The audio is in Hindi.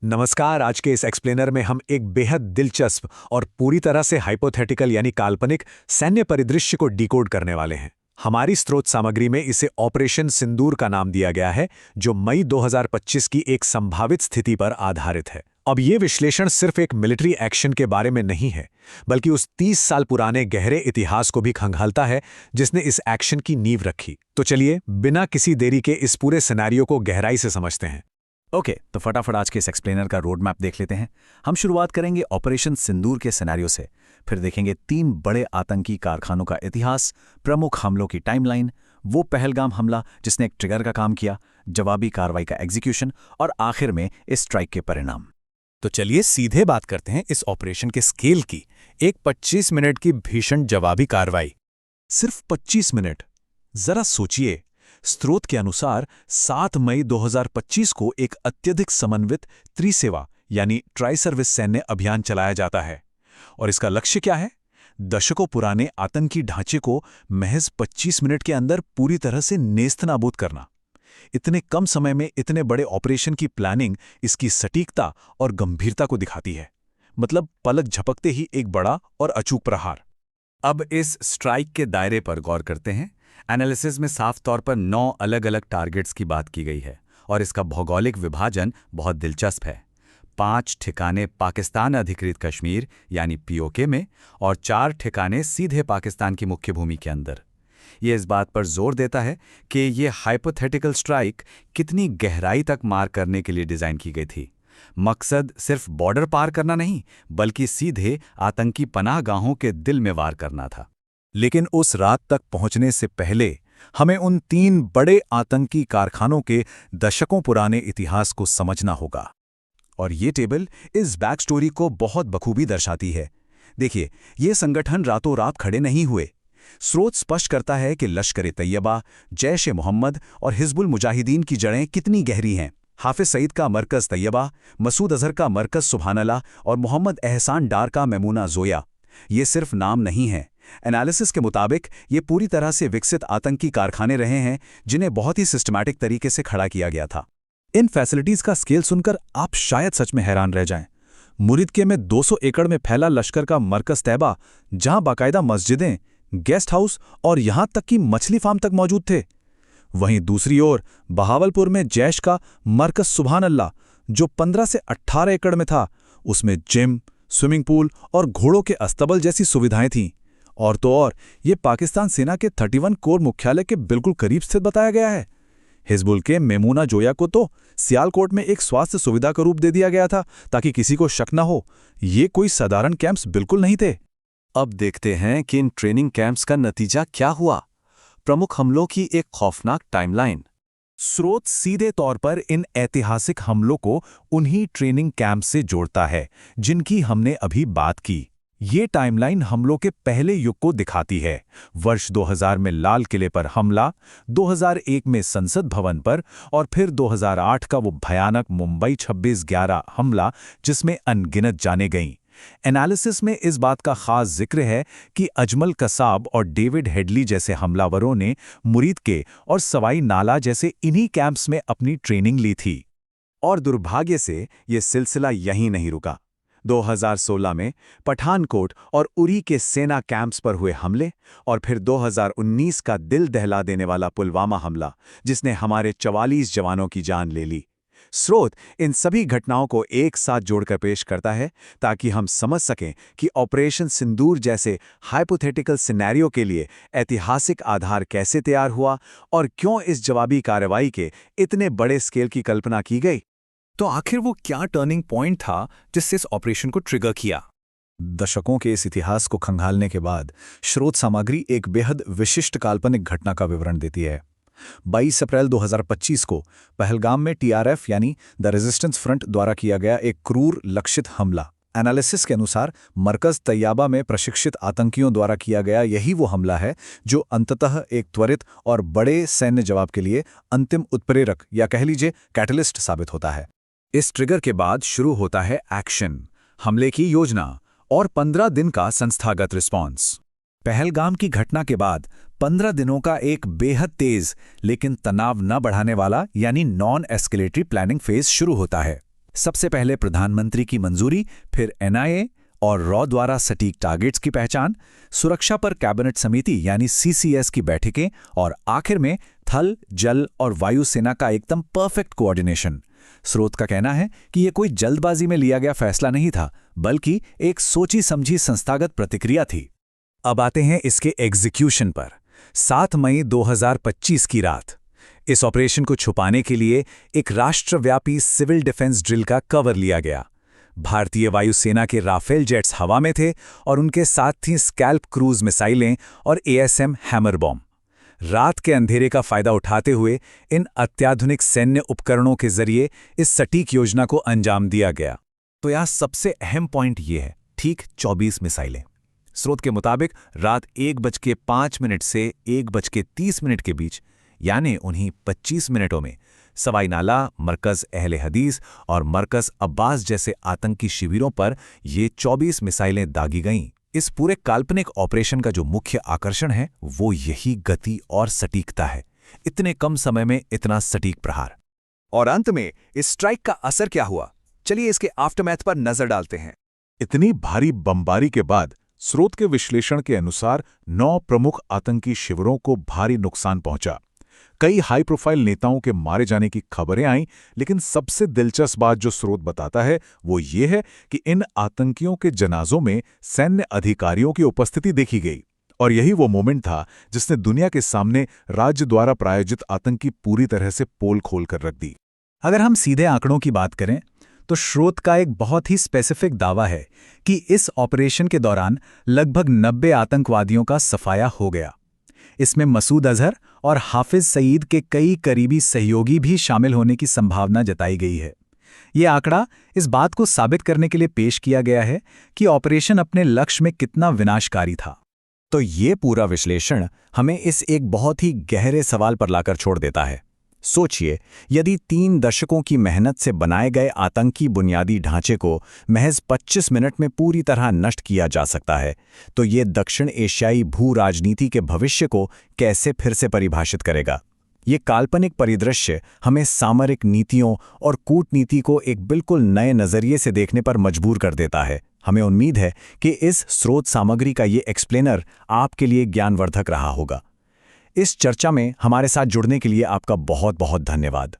नमस्कार। आज के इस एक्सप्लेनर में हम एक बेहद दिलचस्प और पूरी तरह से हाइपोथेटिकल यानी काल्पनिक सैन्य परिदृश्य को डिकोड करने वाले हैं। हमारी स्रोत सामग्री में इसे ऑपरेशन सिंदूर का नाम दिया गया है, जो मई 2025 की एक संभावित स्थिति पर आधारित है। अब ये विश्लेषण सिर्फ एक मिलिट्री एक्शन के बारे में नहीं है, बल्कि उस 30 साल पुराने गहरे इतिहास को भी खंगालता है जिसने इस एक्शन की नींव रखी। तो चलिए बिना किसी देरी के इस पूरे सिनेरियो को गहराई से समझते हैं। ओके, तो फटाफट आज के इस एक्सप्लेनर का रोड मैप देख लेते हैं। हम शुरुआत करेंगे ऑपरेशन सिंदूर के सिनेरियो से, फिर देखेंगे 3 बड़े आतंकी कारखानों का इतिहास, प्रमुख हमलों की टाइमलाइन, वो पहलगाम हमला जिसने एक ट्रिगर का काम किया, जवाबी कार्रवाई का एग्जीक्यूशन और आखिर में इस स्ट्राइक के परिणाम। तो चलिए सीधे बात करते हैं इस ऑपरेशन के स्केल की। एक 25 मिनट की भीषण जवाबी कार्रवाई। सिर्फ 25 मिनट। जरा सोचिए, स्रोत के अनुसार 7 मई 2025 को एक अत्यधिक समन्वित त्रिसेवा यानी ट्राई सर्विस सैन्य अभियान चलाया जाता है। और इसका लक्ष्य क्या है? दशकों पुराने आतंकी ढांचे को महज 25 मिनट के अंदर पूरी तरह से नेस्तनाबूद करना। इतने कम समय में इतने बड़े ऑपरेशन की प्लानिंग इसकी सटीकता और गंभीरता को दिखाती है। मतलब पलक झपकते ही एक बड़ा और अचूक प्रहार। अब इस स्ट्राइक के दायरे पर गौर करते हैं। एनालिसिस में साफ तौर पर 9 अलग अलग टारगेट्स की बात की गई है और इसका भौगोलिक विभाजन बहुत दिलचस्प है। 5 ठिकाने पाकिस्तान अधिकृत कश्मीर यानी पीओके में और 4 ठिकाने सीधे पाकिस्तान की मुख्य भूमि के अंदर। ये इस बात पर जोर देता है कि ये हाइपोथेटिकल स्ट्राइक कितनी गहराई तक मार करने के लिए डिजाइन की गई थी। मकसद सिर्फ बॉर्डर पार करना नहीं, बल्कि सीधे आतंकी पनाहगाहों के दिल में वार करना था। लेकिन उस रात तक पहुंचने से पहले हमें उन 3 बड़े आतंकी कारखानों के दशकों पुराने इतिहास को समझना होगा। और ये टेबल इस बैक स्टोरी को बहुत बखूबी दर्शाती है। देखिए, ये संगठन रातों रात खड़े नहीं हुए। स्रोत स्पष्ट करता है कि लश्कर-ए-तैयबा, जैश-ए-मोहम्मद और हिजबुल मुजाहिदीन की जड़ें कितनी गहरी हैं। हाफिज सईद का मरकज़ तैयबा, मसूद अजहर का मरकज़ सुबहानल्लाह और मोहम्मद एहसान डार का मैमूना जोया, ये सिर्फ नाम नहीं है। एनालिसिस के मुताबिक ये पूरी तरह से विकसित आतंकी कारखाने रहे हैं जिन्हें बहुत ही सिस्टमैटिक तरीके से खड़ा किया गया था। इन फैसिलिटीज का स्केल सुनकर आप शायद सच में हैरान रह जाएं। मुरीदके में 200 एकड़ में फैला लश्कर का मरकज तैयबा, जहां बाकायदा मस्जिदें, गेस्ट हाउस और यहां तक कि मछली फार्म तक मौजूद थे। वहीं दूसरी ओर बहावलपुर में जैश का मरकज सुबहानल्लाह, जो 15 से 18 एकड़ में था, उसमें जिम, स्विमिंग पूल और घोड़ों के अस्तबल जैसी सुविधाएं थीं। और तो और ये पाकिस्तान सेना के 31 कोर मुख्यालय के बिल्कुल करीब स्थित बताया गया है। हिजबुल के मेमूना जोया को तो सियालकोट में एक स्वास्थ्य सुविधा का रूप दे दिया गया था ताकि किसी को शक न हो। ये कोई साधारण कैंप्स बिल्कुल नहीं थे। अब देखते हैं कि इन ट्रेनिंग कैंप्स का नतीजा क्या हुआ। प्रमुख हमलों की एक खौफनाक टाइमलाइन। स्रोत सीधे तौर पर इन ऐतिहासिक हमलों को उन्हीं ट्रेनिंग कैंप से जोड़ता है जिनकी हमने अभी बात की। ये टाइमलाइन हमलों के पहले युग को दिखाती है। वर्ष 2000 में लाल किले पर हमला, 2001 में संसद भवन पर और फिर 2008 का वो भयानक मुंबई 26/11 हमला जिसमें अनगिनत जानें गईं। एनालिसिस में इस बात का खास जिक्र है कि अजमल कसाब और डेविड हेडली जैसे हमलावरों ने मुरीदके और सवाई नाला जैसे इन्हीं कैंप्स में अपनी ट्रेनिंग ली थी। और दुर्भाग्य से ये सिलसिला यहीं नहीं रुका। 2016 में पठानकोट और उरी के सेना कैंप्स पर हुए हमले और फिर 2019 का दिल दहला देने वाला पुलवामा हमला, जिसने हमारे 44 जवानों की जान ले ली। स्रोत इन सभी घटनाओं को एक साथ जोड़कर पेश करता है ताकि हम समझ सकें कि ऑपरेशन सिंदूर जैसे हाइपोथेटिकल सिनेरियो के लिए ऐतिहासिक आधार कैसे तैयार हुआ और क्यों इस जवाबी कार्रवाई के इतने बड़े स्केल की कल्पना की गई। तो आखिर वो क्या टर्निंग पॉइंट था जिससे इस ऑपरेशन को ट्रिगर किया? दशकों के इस इतिहास को खंगालने के बाद स्रोत सामग्री एक बेहद विशिष्ट काल्पनिक घटना का विवरण देती है। 22 अप्रैल 2025 को पहलगाम में टीआरएफ यानी द रेजिस्टेंस फ्रंट द्वारा किया गया एक क्रूर लक्षित हमला। एनालिसिस के अनुसार मरकज तैयबा में प्रशिक्षित आतंकियों द्वारा किया गया यही वो हमला है जो अंततः एक त्वरित और बड़े सैन्य जवाब के लिए अंतिम उत्प्रेरक या कह लीजिए कैटलिस्ट साबित होता है। इस ट्रिगर के बाद शुरू होता है एक्शन, हमले की योजना और 15 दिन का संस्थागत रिस्पॉन्स। पहलगाम की घटना के बाद 15 दिनों का एक बेहद तेज लेकिन तनाव न बढ़ाने वाला यानी नॉन एस्केलेटरी प्लानिंग फेज शुरू होता है। सबसे पहले प्रधानमंत्री की मंजूरी, फिर एनआईए और रॉ द्वारा सटीक टारगेट्स की पहचान, सुरक्षा पर कैबिनेट समिति यानी सीसीएस की बैठकें और आखिर में थल, जल और वायु सेना का एकदम परफेक्ट कोऑर्डिनेशन। स्रोत का कहना है कि यह कोई जल्दबाजी में लिया गया फैसला नहीं था, बल्कि एक सोची समझी संस्थागत प्रतिक्रिया थी। अब आते हैं इसके एग्जीक्यूशन पर। 7 मई 2025 की रात इस ऑपरेशन को छुपाने के लिए एक राष्ट्रव्यापी सिविल डिफेंस ड्रिल का कवर लिया गया। भारतीय वायुसेना के राफेल जेट्स हवा में थे और उनके साथ थीं स्कैल्प क्रूज मिसाइलें और एएसएम हैमर बॉम्ब। रात के अंधेरे का फायदा उठाते हुए इन अत्याधुनिक सैन्य उपकरणों के जरिए इस सटीक योजना को अंजाम दिया गया। तो यहाँ सबसे अहम पॉइंट ये है, ठीक 24 मिसाइलें। स्रोत के मुताबिक रात 1:05 से 1:30 के बीच, यानी उन्हीं 25 मिनटों में सवाई नाला, मरकज अहले हदीस और मरकज अब्बास जैसे आतंकी शिविरों पर ये 24 मिसाइलें दागी गईं। इस पूरे काल्पनिक ऑपरेशन का जो मुख्य आकर्षण है वो यही गति और सटीकता है। इतने कम समय में इतना सटीक प्रहार। और अंत में इस स्ट्राइक का असर क्या हुआ, चलिए इसके आफ्टरमैथ पर नजर डालते हैं। इतनी भारी बमबारी के बाद स्रोत के विश्लेषण के अनुसार 9 प्रमुख आतंकी शिविरों को भारी नुकसान पहुंचा। कई हाई प्रोफाइल नेताओं के मारे जाने की खबरें आईं, लेकिन सबसे दिलचस्प बात जो स्रोत बताता है वो ये है कि इन आतंकियों के जनाजों में सैन्य अधिकारियों की उपस्थिति देखी गई। और यही वो मोमेंट था जिसने दुनिया के सामने राज्य द्वारा प्रायोजित आतंकी पूरी तरह से पोल खोल कर रख दी। अगर हम सीधे आंकड़ों की बात करें तो स्रोत का एक बहुत ही स्पेसिफिक दावा है कि इस ऑपरेशन के दौरान लगभग 90 आतंकवादियों का सफाया हो गया। इसमें मसूद अजहर और हाफिज सईद के कई करीबी सहयोगी भी शामिल होने की संभावना जताई गई है। ये आंकड़ा इस बात को साबित करने के लिए पेश किया गया है कि ऑपरेशन अपने लक्ष्य में कितना विनाशकारी था। तो ये पूरा विश्लेषण हमें इस एक बहुत ही गहरे सवाल पर लाकर छोड़ देता है। सोचिए, यदि 3 दशकों की मेहनत से बनाए गए आतंकी बुनियादी ढांचे को महज 25 मिनट में पूरी तरह नष्ट किया जा सकता है, तो ये दक्षिण एशियाई भू राजनीति के भविष्य को कैसे फिर से परिभाषित करेगा। ये काल्पनिक परिदृश्य हमें सामरिक नीतियों और कूटनीति को एक बिल्कुल नए नज़रिए से देखने पर मजबूर कर देता है। हमें उम्मीद है कि इस स्रोत सामग्री का ये एक्सप्लेनर आपके लिए ज्ञानवर्धक रहा होगा। इस चर्चा में हमारे साथ जुड़ने के लिए आपका बहुत बहुत धन्यवाद।